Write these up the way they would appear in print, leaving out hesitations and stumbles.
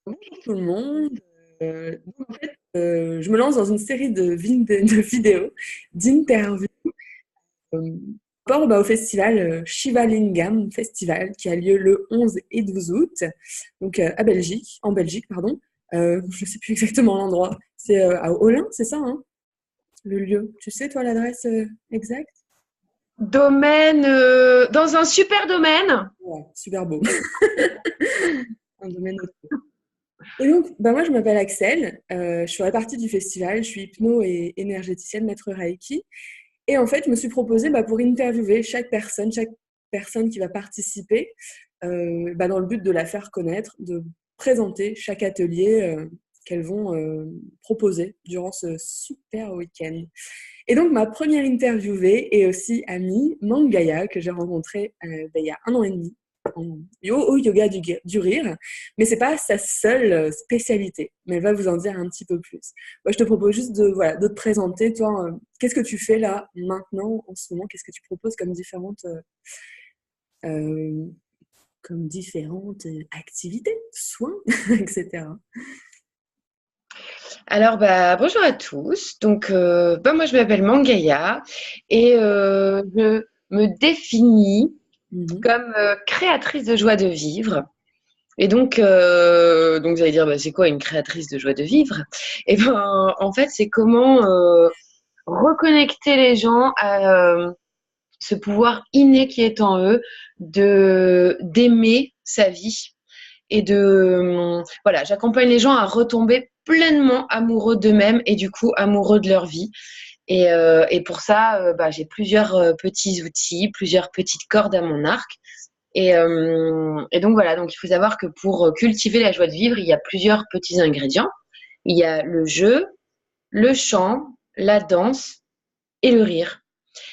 Bonjour tout le monde. Donc en fait, je me lance dans une série de vidéos, d'interviews euh, par rapport au festival Shiva Lingam Festival qui a lieu le 11 et 12 août, donc en Belgique, pardon. Je ne sais plus exactement l'endroit. C'est à Olin, c'est ça, hein, le lieu. Tu sais, toi, l'adresse exacte? Domaine, dans un super domaine. Ouais, super beau. Un domaine auto. Et donc, bah moi, je m'appelle Axel, je ferai partie du festival, je suis hypno et énergéticienne, maître Reiki. Et en fait, je me suis proposée pour interviewer chaque personne qui va participer, dans le but de la faire connaître, de présenter chaque atelier qu'elles vont proposer durant ce super week-end. Et donc, ma première interviewée est aussi amie, Mangaya, que j'ai rencontrée il y a 1 an et demi au yoga du rire. Mais c'est pas sa seule spécialité, mais elle va vous en dire un petit peu plus. Moi, je te propose juste de te présenter. Toi, qu'est-ce que tu fais là, maintenant, en ce moment? Qu'est-ce que tu proposes euh, comme différentes activités, soins, etc. Alors, bonjour à tous. Donc, moi, je m'appelle Mangaya et je me définis Mhm. comme créatrice de joie de vivre. Et donc vous allez dire, c'est quoi une créatrice de joie de vivre? Et ben, en fait, c'est comment reconnecter les gens à ce pouvoir inné qui est en eux de d'aimer sa vie et voilà, j'accompagne les gens à retomber pleinement amoureux d'eux-mêmes et du coup amoureux de leur vie. Et pour ça, j'ai plusieurs petits outils, plusieurs petites cordes à mon arc. Et donc voilà, donc il faut savoir que pour cultiver la joie de vivre, il y a plusieurs petits ingrédients. Il y a le jeu, le chant, la danse et le rire.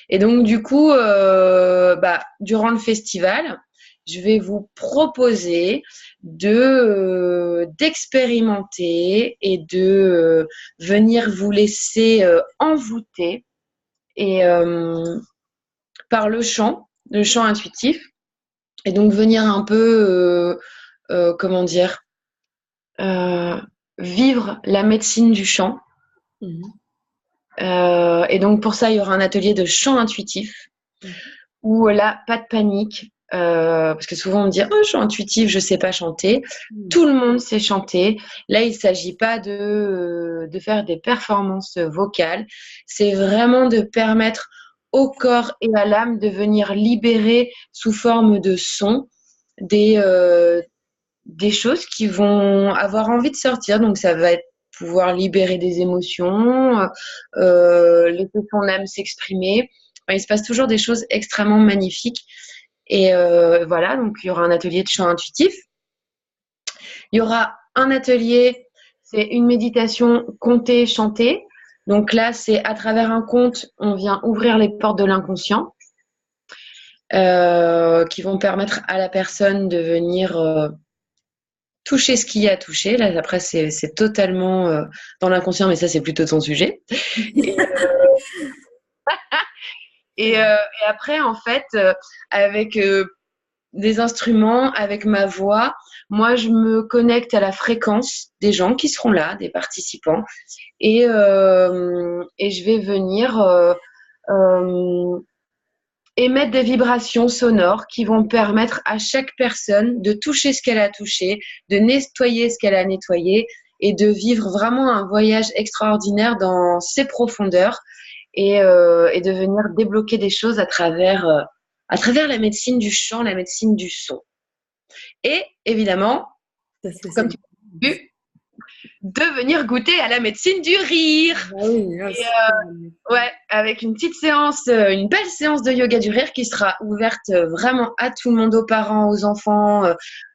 Et donc, du coup, durant le festival, je vais vous proposer d'expérimenter et de venir vous laisser envoûter et par le chant intuitif, et donc venir un peu, comment dire, euh, vivre la médecine du chant. Mhm. Et donc pour ça, il y aura un atelier de chant intuitif où là, pas de panique, parce que souvent on me dit oh, je suis intuitive, je sais pas chanter. Mhm. Tout le monde sait chanter. Là, il s'agit pas de faire des performances vocales. C'est vraiment de permettre au corps et à l'âme de venir libérer sous forme de son des, euh, des choses qui vont avoir envie de sortir. Donc, ça va être pouvoir libérer des émotions, laisser son âme s'exprimer. Enfin, il se passe toujours des choses extrêmement magnifiques. Et voilà, donc il y aura un atelier de chant intuitif. Il y aura un atelier, c'est une méditation compter, chanter. Donc là, c'est à travers un conte, on vient ouvrir les portes de l'inconscient, qui vont permettre à la personne de venir toucher ce qu'il y a à toucher. Là, après, c'est totalement dans l'inconscient, mais ça, c'est plutôt ton sujet. Et, et après, en fait, avec des instruments, avec ma voix, moi, je me connecte à la fréquence des gens qui seront là, des participants, et je vais venir émettre des vibrations sonores qui vont permettre à chaque personne de toucher ce qu'elle a touché, de nettoyer ce qu'elle a nettoyé et de vivre vraiment un voyage extraordinaire dans ses profondeurs et de venir débloquer des choses à travers la médecine du chant, la médecine du son. Et évidemment, Ta comme tu spécialité. as vu, de venir goûter à la médecine du rire. Ah oui, ah, Et super. ouais, avec une petite séance, une belle séance de yoga du rire qui sera ouverte vraiment à tout le monde, aux parents, aux enfants.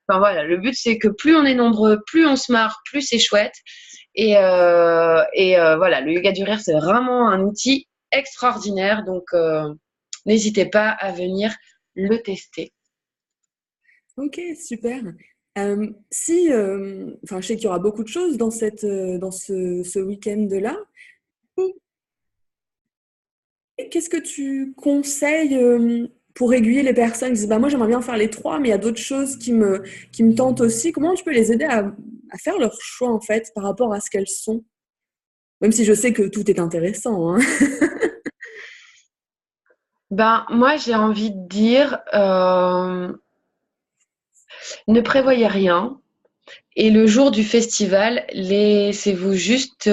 Enfin voilà, le but c'est que plus on est nombreux, plus on se marre, plus c'est chouette. Voilà, le yoga du rire c'est vraiment un outil extraordinaire, donc n'hésitez pas à venir le tester. Ok, super. Enfin, je sais qu'il y aura beaucoup de choses dans ce week-end-là. Qu'est-ce que tu conseilles pour aiguiller les personnes qui disent bah, moi j'aimerais bien faire les trois, mais il y a d'autres choses qui me tentent aussi. Comment tu peux les aider à faire leur choix en fait par rapport à ce qu'elles sont? Même si je sais que tout est intéressant. Hein. Ben, moi, j'ai envie de dire, ne prévoyez rien. Et le jour du festival, laissez-vous juste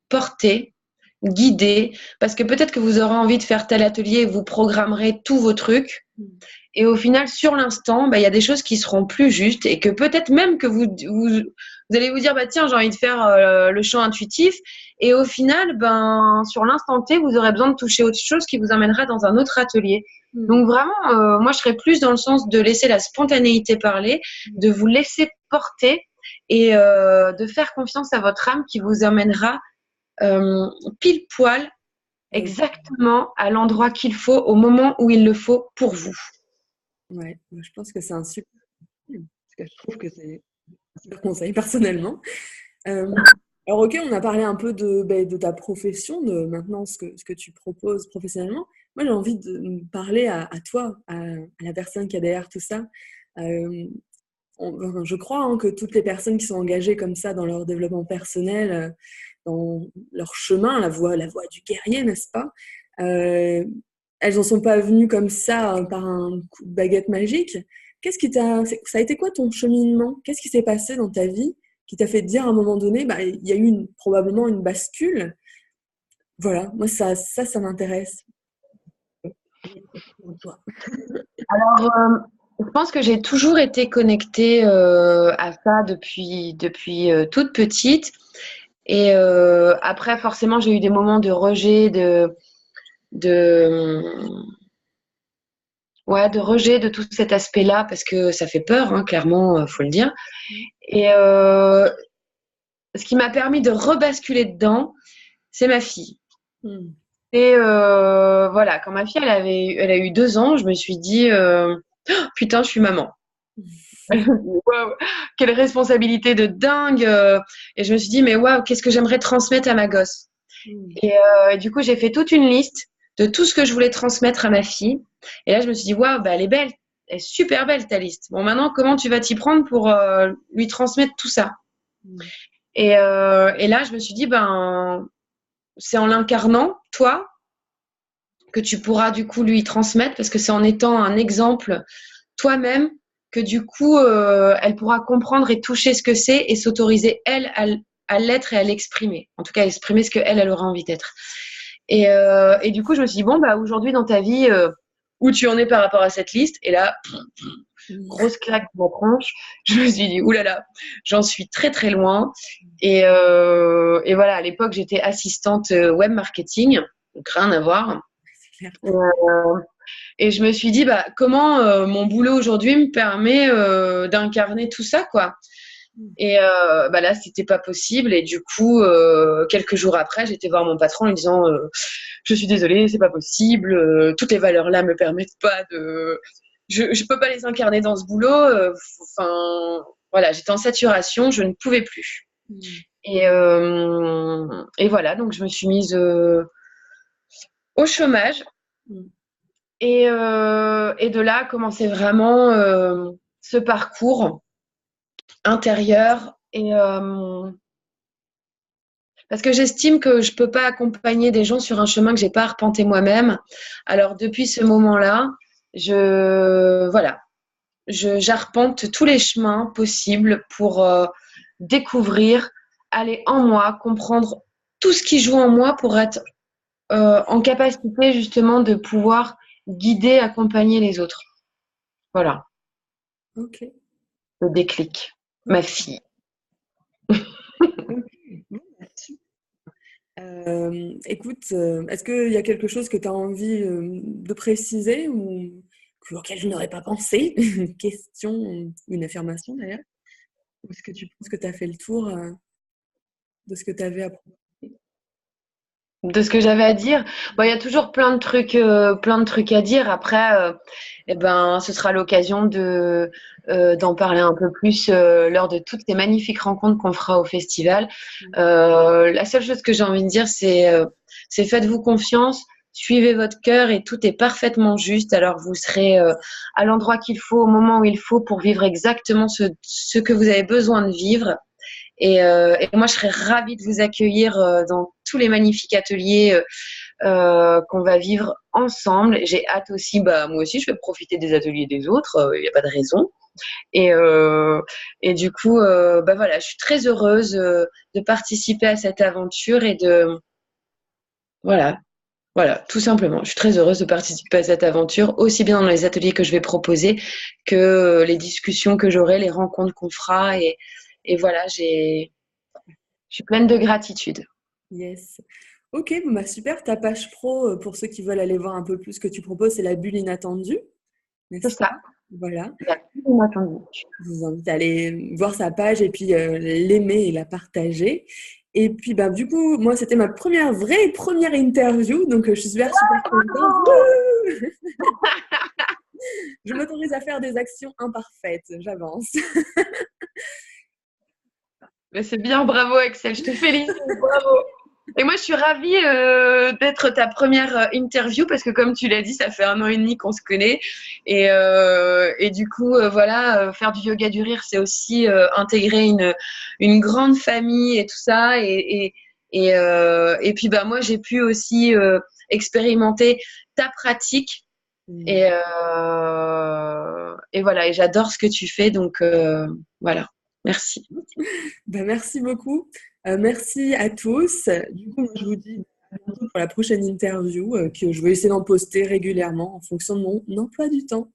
porter, guider, parce que peut-être que vous aurez envie de faire tel atelier et vous programmerez tous vos trucs. Et au final, sur l'instant, bah, y a des choses qui seront plus justes et que peut-être même que vous allez vous dire, bah, tiens, j'ai envie de faire le chant intuitif. Et au final, ben, sur l'instant T, vous aurez besoin de toucher autre chose qui vous amènera dans un autre atelier. Donc vraiment, moi, je serais plus dans le sens de laisser la spontanéité parler, de vous laisser porter et de faire confiance à votre âme qui vous amènera pile poil exactement à l'endroit qu'il faut, au moment où il le faut pour vous. Ouais, je pense que c'est un super, parce que je trouve que c'est un super conseil personnellement. Alors ok, on a parlé un peu de ta profession, de maintenant ce que tu proposes professionnellement. Moi, j'ai envie de me parler à toi, à la personne qui est derrière tout ça. Je crois hein, que toutes les personnes qui sont engagées comme ça dans leur développement personnel, dans leur chemin, la voie du guerrier, n'est-ce pas? Elles n'en sont pas venues comme ça par un coup de baguette magique. Ça a été quoi ton cheminement? Qu'est-ce qui s'est passé dans ta vie qui t'a fait te dire à un moment donné, bah, il y a eu probablement une bascule? Voilà, moi ça m'intéresse. Alors, je pense que j'ai toujours été connectée à ça depuis toute petite. Et après, forcément, j'ai eu des moments de rejet, de, de rejet de tout cet aspect-là, parce que ça fait peur, hein, clairement, faut le dire. Et ce qui m'a permis de rebasculer dedans, c'est ma fille. Et voilà, quand ma fille, elle a eu 2 ans, je me suis dit, oh, putain, je suis maman. Waouh, quelle responsabilité de dingue. Et je me suis dit, mais waouh, qu'est-ce que j'aimerais transmettre à ma gosse. Et du coup, j'ai fait toute une liste de tout ce que je voulais transmettre à ma fille. Et là, je me suis dit, waouh, bah, elle est belle, elle est super belle ta liste. Bon, maintenant, comment tu vas t'y prendre pour lui transmettre tout ça? Et là, je me suis dit, ben, c'est en l'incarnant, toi, que tu pourras du coup lui transmettre, parce que c'est en étant un exemple toi-même que du coup, elle pourra comprendre et toucher ce que c'est et s'autoriser, elle, à l'être et à l'exprimer. En tout cas, à exprimer ce qu'elle, elle aura envie d'être. Et du coup, je me suis dit, bon, bah, aujourd'hui dans ta vie, où tu en es par rapport à cette liste? Et là, grosse claque de ma tronche. Je me suis dit, oulala, j'en suis très très loin. Et voilà, à l'époque, j'étais assistante web marketing, donc rien à voir. Et je me suis dit, bah, comment mon boulot aujourd'hui me permet d'incarner tout ça, quoi. Et bah là, c'était pas possible. Et du coup, quelques jours après, j'étais voir mon patron en lui disant, je suis désolée, c'est pas possible. Toutes les valeurs là me permettent pas de, je peux pas les incarner dans ce boulot. Enfin, voilà, j'étais en saturation, je ne pouvais plus. Et voilà, donc je me suis mise au chômage. Et de là a commencé vraiment ce parcours intérieur. Et parce que j'estime que je peux pas accompagner des gens sur un chemin que j'ai pas arpenté moi-même. Alors depuis ce moment-là, j'arpente tous les chemins possibles pour découvrir, aller en moi, comprendre tout ce qui joue en moi pour être en capacité justement de pouvoir guider, accompagner les autres. Voilà. Ok. Le déclic. Ma fille. Écoute, est-ce qu'il y a quelque chose que tu as envie de préciser ou auquel je n'aurais pas pensé? Une question, une affirmation d'ailleurs? Ou est-ce que tu penses que tu as fait le tour de ce que tu avais à proposer? De ce que j'avais à dire, bon, il y a toujours plein de trucs à dire. Après, eh ben, ce sera l'occasion d'en parler un peu plus lors de toutes ces magnifiques rencontres qu'on fera au festival. La seule chose que j'ai envie de dire, c'est faites-vous confiance, suivez votre cœur et tout est parfaitement juste. Alors vous serez à l'endroit qu'il faut, au moment où il faut pour vivre exactement ce que vous avez besoin de vivre. Et moi, je serais ravie de vous accueillir dans tous les magnifiques ateliers qu'on va vivre ensemble. J'ai hâte aussi, bah, moi aussi, je vais profiter des ateliers des autres, il n'y a pas de raison. Et, euh, et du coup, bah voilà, je suis très heureuse de participer à cette aventure et voilà, voilà, tout simplement. Je suis très heureuse de participer à cette aventure, aussi bien dans les ateliers que je vais proposer que les discussions que j'aurai, les rencontres qu'on fera. Et voilà, je suis pleine de gratitude. Yes. Ok, bon, bah super. Ta page pro, pour ceux qui veulent aller voir un peu plus ce que tu proposes, c'est la bulle inattendue, C'est n'est-ce pas? ça. Voilà. Il y a tout inattendu. Je vous invite à aller voir sa page et puis l'aimer et la partager. Et puis, bah, du coup, moi, c'était ma première interview, donc je suis super, super contente. Wouh. Je m'autorise à faire des actions imparfaites, j'avance. Mais c'est bien, bravo Axel, je te félicite, bravo. Et moi, je suis ravie d'être ta première interview parce que, comme tu l'as dit, ça fait 1 an et demi qu'on se connaît. Et du coup, voilà, faire du yoga du rire, c'est aussi intégrer une grande famille et tout ça. Et puis, bah, moi, j'ai pu aussi expérimenter ta pratique. Et voilà, et j'adore ce que tu fais. Donc, voilà, merci. Ben, merci beaucoup. Merci à tous. Du coup, moi, je vous dis à bientôt pour la prochaine interview que je vais essayer d'en poster régulièrement en fonction de mon emploi du temps.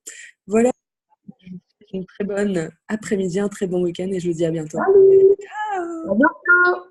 Voilà, je vous souhaite une très bonne après-midi, un très bon week-end et je vous dis à bientôt. Salut, à Ciao! bientôt.